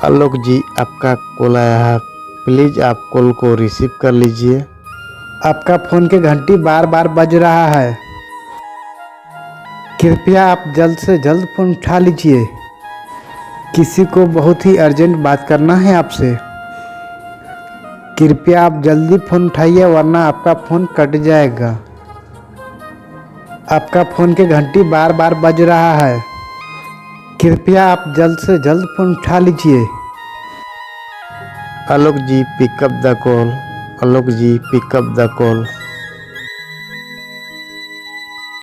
आलोक जी, आपका कॉल आया है। प्लीज़ आप कॉल को रिसीव कर लीजिए। आपका फ़ोन की घंटी बार बार बज रहा है। कृपया आप जल्द से जल्द फ़ोन उठा लीजिए। किसी को बहुत ही अर्जेंट बात करना है आपसे। कृपया आप जल्दी फ़ोन उठाइए वरना आपका फ़ोन कट जाएगा। आपका फ़ोन की घंटी बार बार बज रहा है। कृपया आप जल्द से जल्द फ़ोन उठा लीजिए। Alok ji, pick up the call. Alok ji, pick up the call.